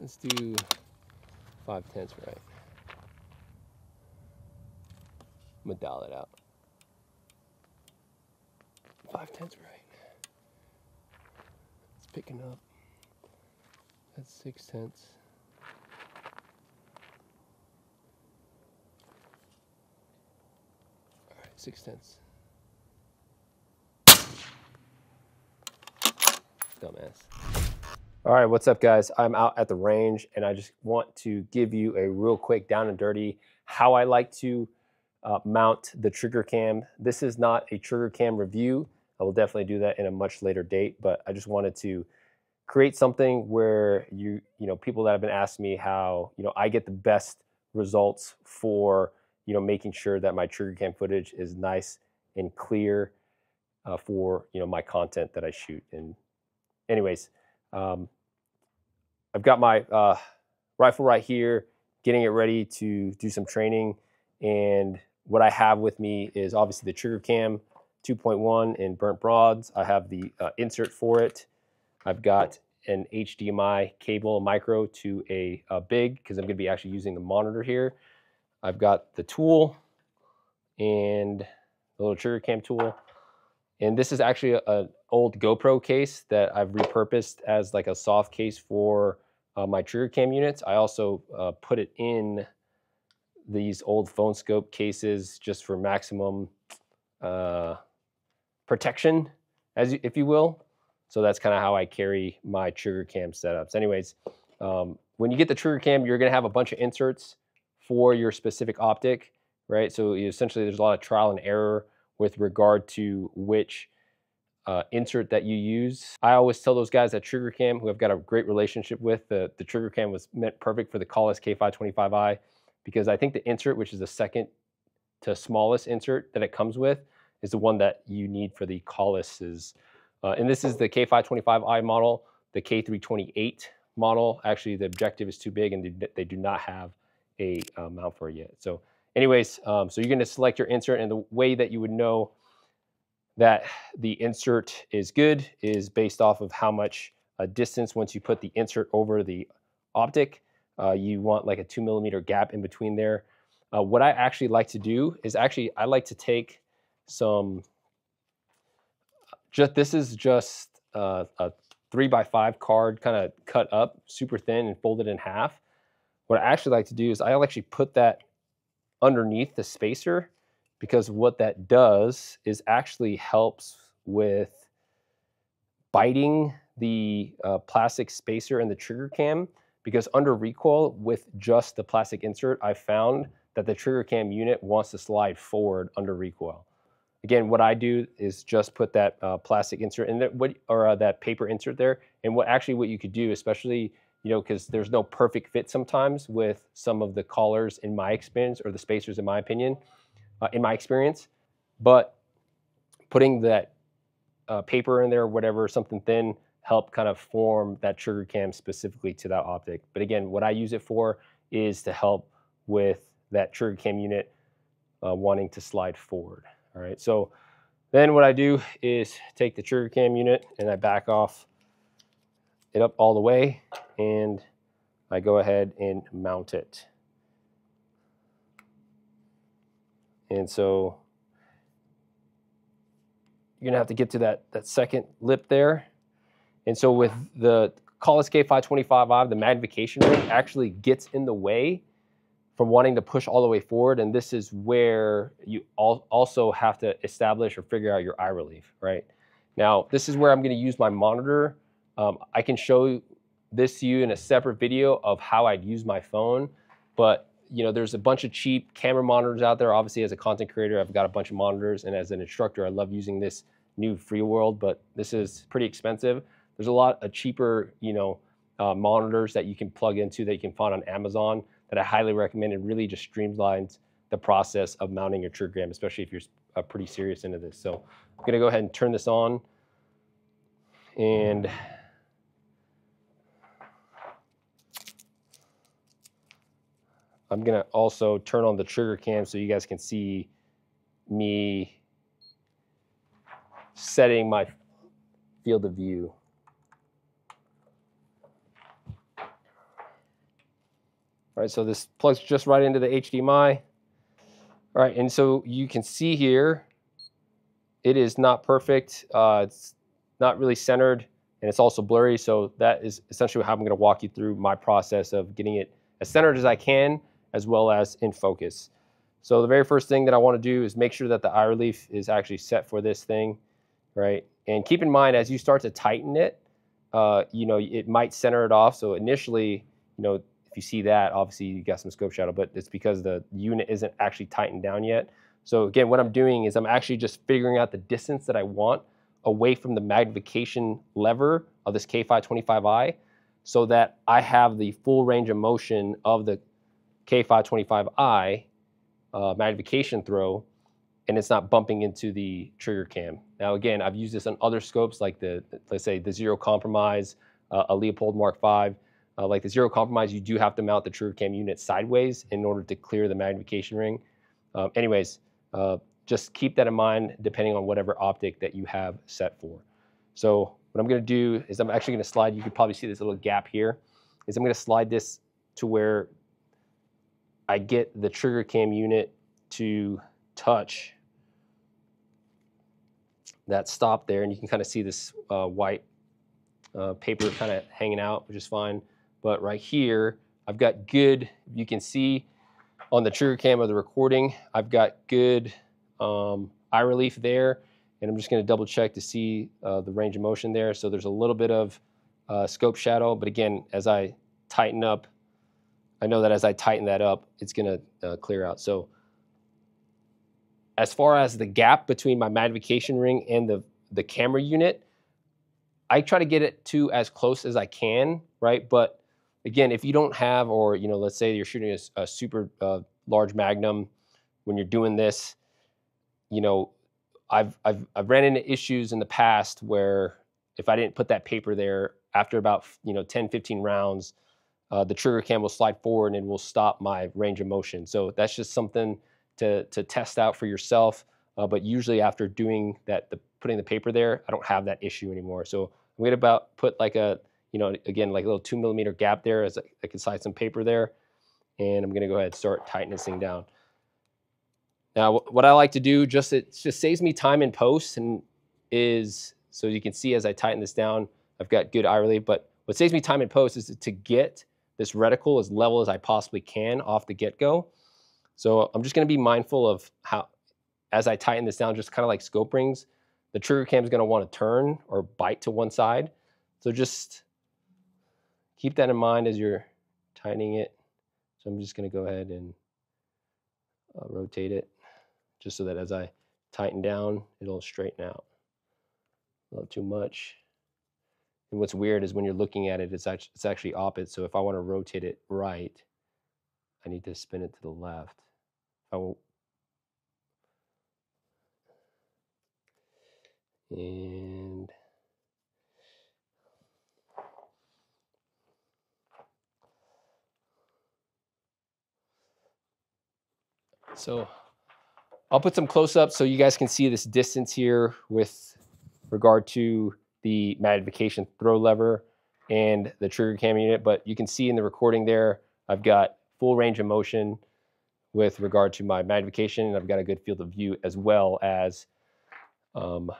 Let's do 5/10 right. I'm gonna dial it out. 5/10 right. It's picking up. That's 6/10. All right, 6/10. Dumbass. All right, what's up, guys? I'm out at the range, and I just want to give you a real quick down and dirty how I like to mount the Triggercam. This is not a Triggercam review. I will definitely do that in a much later date, but I just wanted to create something where people that have been asking me how I get the best results for making sure that my Triggercam footage is nice and clear for my content that I shoot. And anyways, I've got my rifle right here, getting it ready to do some training. And what I have with me is obviously the Triggercam 2.1 in burnt broads. I have the insert for it. I've got an HDMI cable micro to a big, because I'm going to be actually using the monitor here. I've got the tool and the little Triggercam tool. And this is actually an old GoPro case that I've repurposed as like a soft case for my Triggercam units. I also put it in these old phone scope cases just for maximum protection, if you will. So that's kind of how I carry my Triggercam setups. Anyways, when you get the Triggercam, you're going to have a bunch of inserts for your specific optic, right? So essentially there's a lot of trial and error with regard to which insert that you use. I always tell those guys at Triggercam, who I've got a great relationship with, the Triggercam was meant perfect for the Collis K525i, because I think the insert, which is the second to smallest insert that it comes with, is the one that you need for the Collis's. And this is the K525i model, the K328 model. Actually, the objective is too big, and they do not have a mount for it yet. So anyways, so you're going to select your insert, and the way that you would know that the insert is good is based off of how much distance, once you put the insert over the optic, you want like a 2mm gap in between there. What I actually like to do is I like to take some, this is just a 3x5 card, kind of cut up super thin and folded in half. What I actually like to do is I'll actually put that underneath the spacer, because what that does is actually helps with biting the plastic spacer in the Triggercam, because under recoil with just the plastic insert, I found that the Triggercam unit wants to slide forward under recoil. Again, what I do is just put that plastic insert in there, that paper insert there. And what you could do, especially, because there's no perfect fit sometimes with some of the collars in my experience, or the spacers in my opinion, in my experience, but putting that paper in there, or whatever, something thin, help kind of form that Triggercam specifically to that optic. But again, what I use it for is to help with that Triggercam unit wanting to slide forward. All right, so then what I do is take the Triggercam unit and I back off it up all the way, and I go ahead and mount it. And so you're gonna have to get to that second lip there. And so with the Collis K525i, the magnification ring actually gets in the way from wanting to push all the way forward. And this is where you also have to establish or figure out your eye relief, right? Now, this is where I'm gonna use my monitor. I can show this to you in a separate video of how I'd use my phone, but there's a bunch of cheap camera monitors out there. Obviously, as a content creator, I've got a bunch of monitors, and as an instructor, I love using this new FreeWorld, but this is pretty expensive. There's a lot of cheaper, monitors that you can plug into that you can find on Amazon that I highly recommend. It really just streamlines the process of mounting your Triggercam, especially if you're pretty serious into this. So I'm gonna go ahead and turn this on, and I'm gonna also turn on the Triggercam so you guys can see me setting my field of view. All right, so this plugs just right into the HDMI. All right, and so you can see here, it is not perfect. It's not really centered, and it's also blurry. So that is essentially how I'm going to walk you through my process of getting it as centered as I can, as well as in focus. So the very first thing that I want to do is make sure that the eye relief is actually set for this thing, right? And keep in mind, as you start to tighten it, it might center it off. So initially, if you see that, obviously you got some scope shadow, but it's because the unit isn't actually tightened down yet. So again, what I'm doing is I'm actually just figuring out the distance that I want away from the magnification lever of this K525i so that I have the full range of motion of the K525i magnification throw, and it's not bumping into the trigger cam. Now again, I've used this on other scopes like let's say the Zero Compromise, a Leopold Mark V. Like the Zero Compromise, you do have to mount the trigger cam unit sideways in order to clear the magnification ring. Just keep that in mind depending on whatever optic that you have set for. So what I'm going to do is I'm actually going to slide, you can probably see this little gap here, is I'm going to slide this to where I get the trigger cam unit to touch that stop there, and you can kind of see this white paper kind of hanging out, which is fine. But right here, I've got good, you can see on the trigger cam of the recording, I've got good eye relief there, and I'm just going to double check to see the range of motion there. So there's a little bit of scope shadow, but again, as I tighten up, I know that as I tighten that up, it's going to clear out. So as far as the gap between my magnification ring and the camera unit, I try to get it to as close as I can, right? But again, if you don't have, or let's say you're shooting a super large magnum, when you're doing this, I've ran into issues in the past where if I didn't put that paper there, after about 10, 15 rounds, the trigger cam will slide forward and it will stop my range of motion. So that's just something to test out for yourself. But usually after doing that, putting the paper there, I don't have that issue anymore. So I'm gonna put like again, like a little 2 millimeter gap there as I can slide some paper there. And I'm gonna go ahead and start tightening this thing down. Now, what I like to do, it just saves me time in post, and so you can see as I tighten this down, I've got good eye relief, but what saves me time in post is to get this reticle as level as I possibly can off the get-go. So I'm just gonna be mindful of how, as I tighten this down, just kind of like scope rings, the trigger cam is gonna wanna turn or bite to one side. So just keep that in mind as you're tightening it. So I'm just gonna go ahead and rotate it, just so that as I tighten down, it'll straighten out. Not too much. And what's weird is when you're looking at it, it's actually opposite. So if I want to rotate it right, I need to spin it to the left. And so I'll put some close-ups so you guys can see this distance here with regard to the magnification throw lever and the trigger cam unit. But you can see in the recording there, I've got full range of motion with regard to my magnification, and I've got a good field of view as well as for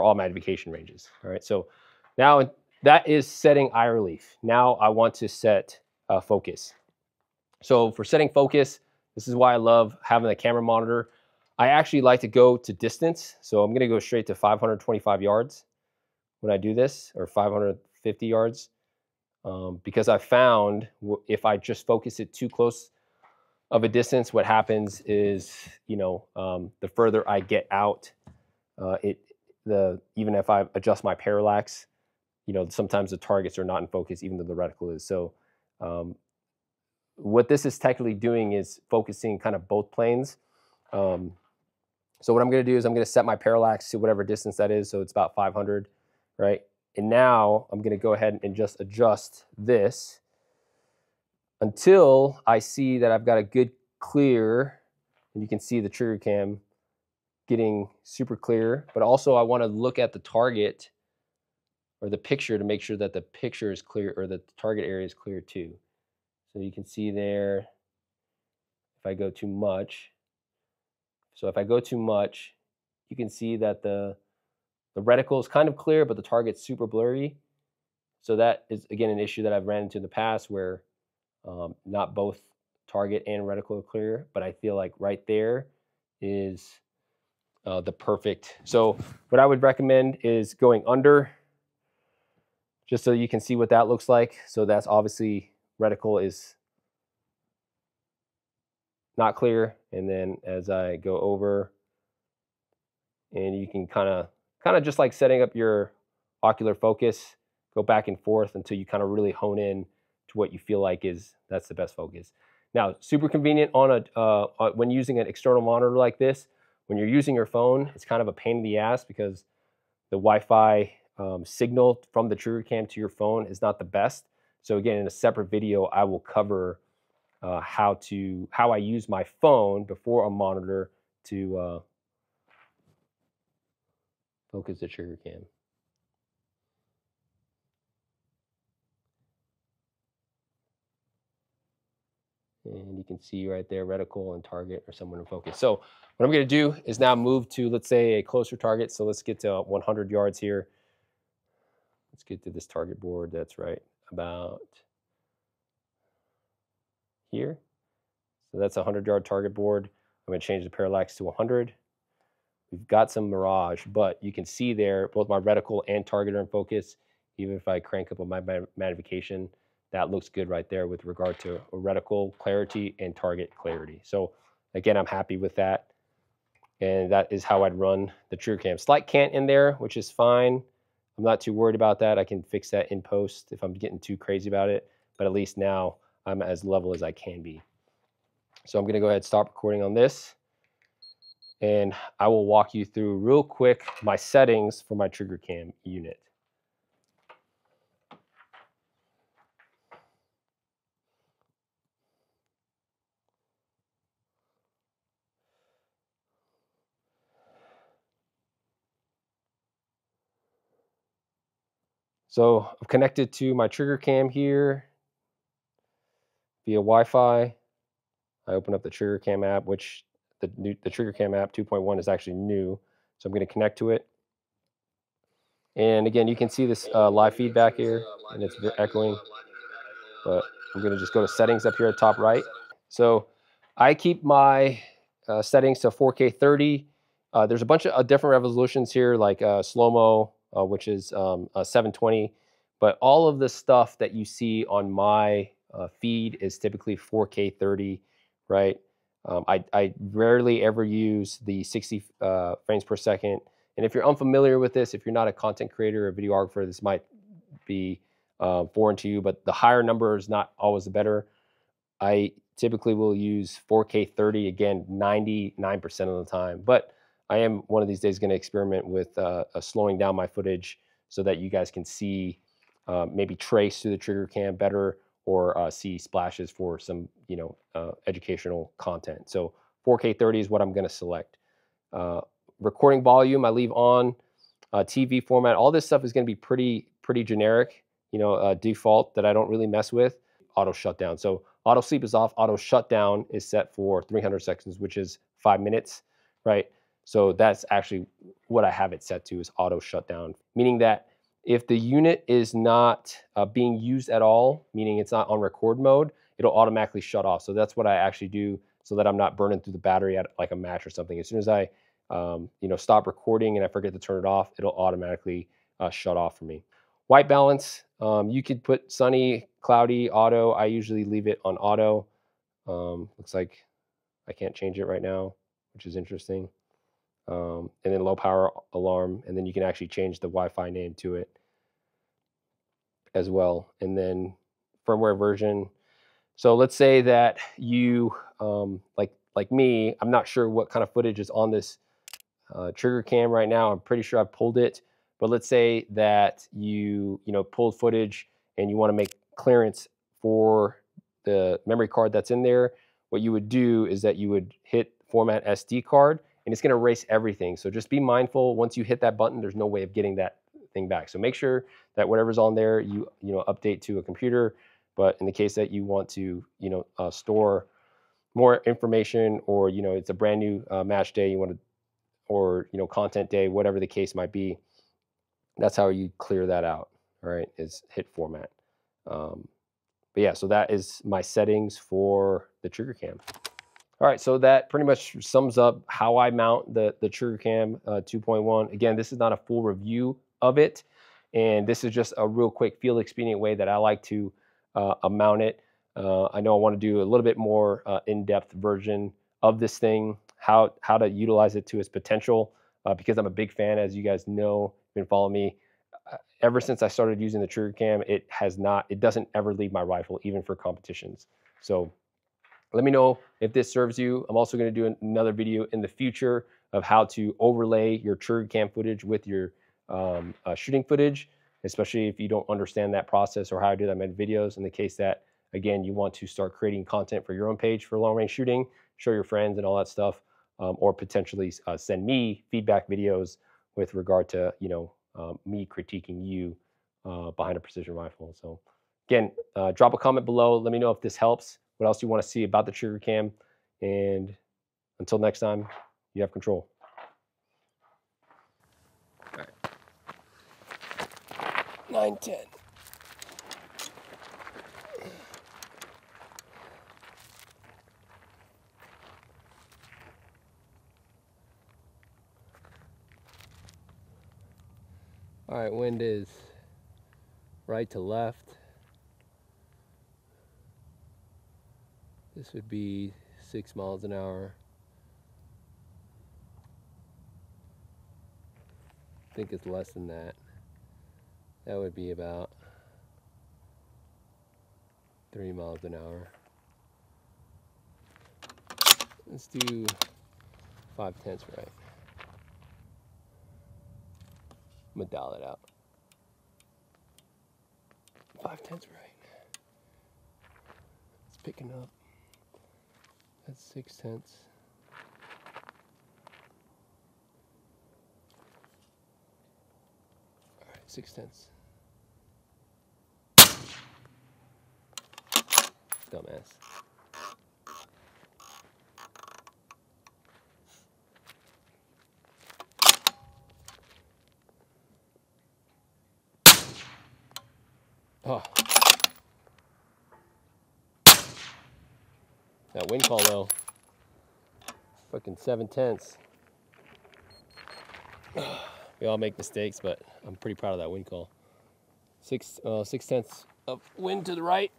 all magnification ranges. All right, so now that is setting eye relief. Now I want to set focus. So for setting focus, this is why I love having the camera monitor. I actually like to go to distance. So I'm gonna go straight to 525 yards when I do this, or 550 yards, because I found if I just focus it too close of a distance, what happens is, the further I get out, even if I adjust my parallax, sometimes the targets are not in focus, even though the reticle is. So what this is technically doing is focusing kind of both planes. So what I'm going to do is I'm going to set my parallax to whatever distance that is. So it's about 500, right? And now I'm going to go ahead and just adjust this until I see that I've got a good clear, and you can see the trigger cam getting super clear, but also I want to look at the target or the picture to make sure that the picture is clear, or the target area is clear too. So you can see there, if I go too much. So if I go too much, you can see that the reticle is kind of clear, but the target's super blurry. So that is, again, an issue that I've ran into in the past where not both target and reticle are clear, but I feel like right there is the perfect. So what I would recommend is going under, just so you can see what that looks like. So that's obviously reticle is not clear. And then as I go over, and you can kind of just like setting up your ocular focus, go back and forth until you kind of really hone in to what you feel like that's the best focus. Now, super convenient on when using an external monitor like this. When you're using your phone, it's kind of a pain in the ass because the Wi-Fi signal from the Triggercam to your phone is not the best. So again, in a separate video, I will cover how I use my phone before a monitor to focus the Triggercam. And you can see right there, reticle and target are somewhat in focus. So what I'm going to do is now move to, let's say, a closer target. So let's get to 100 yards here. Let's get to this target board that's right about here. So that's a 100-yard target board. I'm going to change the parallax to 100. We've got some mirage, but you can see there both my reticle and target are in focus. Even if I crank up on my magnification, that looks good right there with regard to reticle clarity and target clarity. So again, I'm happy with that. And that is how I'd run the Triggercam. Slight cant in there, which is fine. I'm not too worried about that. I can fix that in post if I'm getting too crazy about it. But at least now I'm as level as I can be. So I'm going to go ahead and stop recording on this. And I will walk you through real quick my settings for my Triggercam unit. So I'm connected to my Triggercam here via Wi-Fi. I open up the Triggercam app, which the Triggercam app 2.1 is actually new. So I'm going to connect to it. And again, you can see this live feedback here, and it's echoing. But I'm going to just go to settings up here at top right. So I keep my settings to 4K 30. There's a bunch of different resolutions here, like slow-mo, which is 720. But all of the stuff that you see on my feed is typically 4K 30, right? I rarely ever use the 60 frames per second. And if you're unfamiliar with this, if you're not a content creator or videographer, this might be foreign to you, but the higher number is not always the better. I typically will use 4K 30, again, 99% of the time. But I am one of these days going to experiment with slowing down my footage so that you guys can see maybe trace through the Triggercam better, or see splashes for some educational content. So 4K 30 is what I'm going to select. Recording volume I leave on. TV format, all this stuff is going to be pretty generic, default that I don't really mess with. Auto shutdown. So auto sleep is off. Auto shutdown is set for 300 seconds, which is 5 minutes, right? So that's actually what I have it set to, is auto shutdown, meaning that if the unit is not being used at all, meaning it's not on record mode, it'll automatically shut off. So that's what I actually do so that I'm not burning through the battery at like a match or something. As soon as I stop recording and I forget to turn it off, it'll automatically shut off for me. White balance, you could put sunny, cloudy, auto. I usually leave it on auto. Looks like I can't change it right now, which is interesting. And then low power alarm, and then you can actually change the Wi-Fi name to it as well. And then firmware version. So let's say that you, like me, I'm not sure what kind of footage is on this Triggercam right now. I'm pretty sure I pulled it, but let's say that you pulled footage and you want to make clearance for the memory card that's in there. What you would do is that you would hit format SD card, and it's going to erase everything. So just be mindful, once you hit that button, there's no way of getting that thing back. So make sure that whatever's on there, you update to a computer But in the case that you want to, store more information, or it's a brand new match day, you want to, or content day, whatever the case might be, that's how you clear that out. All right, is hit format. But yeah, so that is my settings for the Triggercam. All right, so that pretty much sums up how I mount the Triggercam 2.1. Again, this is not a full review of it, and this is just a real quick field expedient way that I like to mount it. I know I want to do a little bit more in-depth version of this thing, how to utilize it to its potential, because I'm a big fan, as you guys know, been following me. Ever since I started using the Triggercam, it doesn't ever leave my rifle, even for competitions. So let me know if this serves you. I'm also going to do another video in the future of how to overlay your Triggercam footage with your shooting footage, especially if you don't understand that process or how I do that in my videos. In the case that, again, you want to start creating content for your own page for long range shooting, show your friends and all that stuff, or potentially send me feedback videos with regard to me critiquing you behind a precision rifle. So again, drop a comment below. Let me know if this helps. What else you want to see about the Triggercam. And until next time, you have control. All right. 9:10. All right, wind is right to left. This would be 6 miles an hour. I think it's less than that. That would be about 3 miles an hour. Let's do 5/10 right. I'm gonna dial it out. 5/10 right. It's picking up. That's 6/10. All right, 6/10. Dumbass. Oh. That wind call though. Fucking 7/10. We all make mistakes, but I'm pretty proud of that wind call. 6/10 of wind to the right.